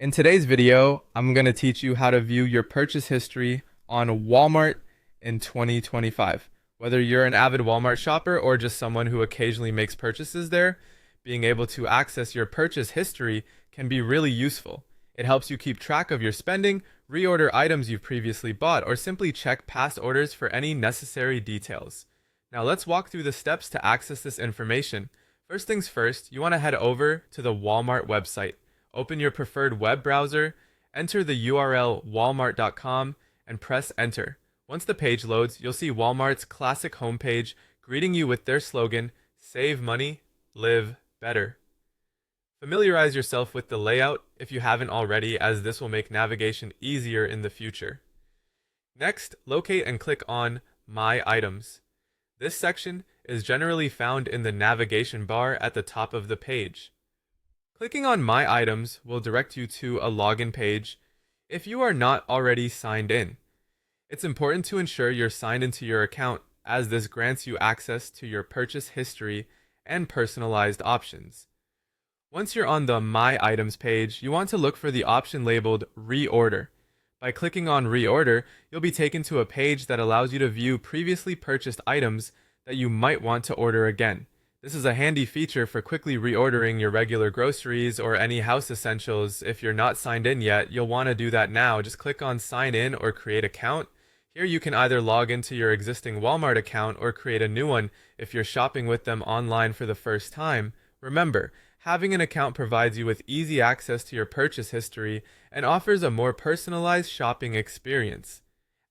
In today's video, I'm going to teach you how to view your purchase history on Walmart in 2025. Whether you're an avid Walmart shopper or just someone who occasionally makes purchases there, being able to access your purchase history can be really useful. It helps you keep track of your spending, reorder items you've previously bought, or simply check past orders for any necessary details. Now let's walk through the steps to access this information. First things first, you want to head over to the Walmart website. Open your preferred web browser, enter the URL walmart.com, and press enter. Once the page loads, you'll see Walmart's classic homepage greeting you with their slogan, "Save money, live better." Familiarize yourself with the layout if you haven't already, as this will make navigation easier in the future. Next, locate and click on My Items. This section is generally found in the navigation bar at the top of the page. Clicking on My Items will direct you to a login page if you are not already signed in. It's important to ensure you're signed into your account, as this grants you access to your purchase history and personalized options. Once you're on the My Items page, you want to look for the option labeled Reorder. By clicking on Reorder, you'll be taken to a page that allows you to view previously purchased items that you might want to order again. This is a handy feature for quickly reordering your regular groceries or any house essentials. If you're not signed in yet, you'll want to do that now. Just click on Sign In or Create Account. Here you can either log into your existing Walmart account or create a new one if you're shopping with them online for the first time. Remember, having an account provides you with easy access to your purchase history and offers a more personalized shopping experience.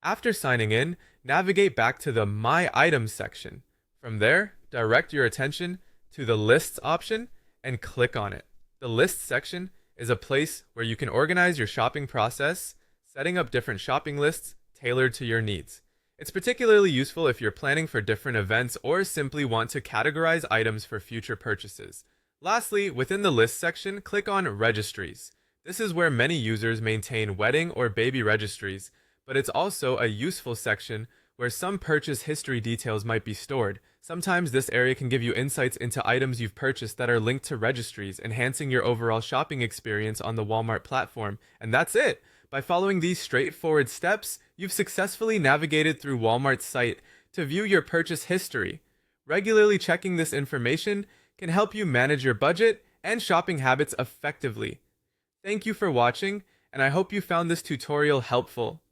After signing in, navigate back to the My Items section. From there, direct your attention to the Lists option and click on it. The Lists section is a place where you can organize your shopping process, setting up different shopping lists tailored to your needs. It's particularly useful if you're planning for different events or simply want to categorize items for future purchases. Lastly, within the List section, click on Registries. This is where many users maintain wedding or baby registries, but it's also a useful section where some purchase history details might be stored. Sometimes this area can give you insights into items you've purchased that are linked to registries, enhancing your overall shopping experience on the Walmart platform. And that's it! By following these straightforward steps, you've successfully navigated through Walmart's site to view your purchase history. Regularly checking this information can help you manage your budget and shopping habits effectively. Thank you for watching, and I hope you found this tutorial helpful.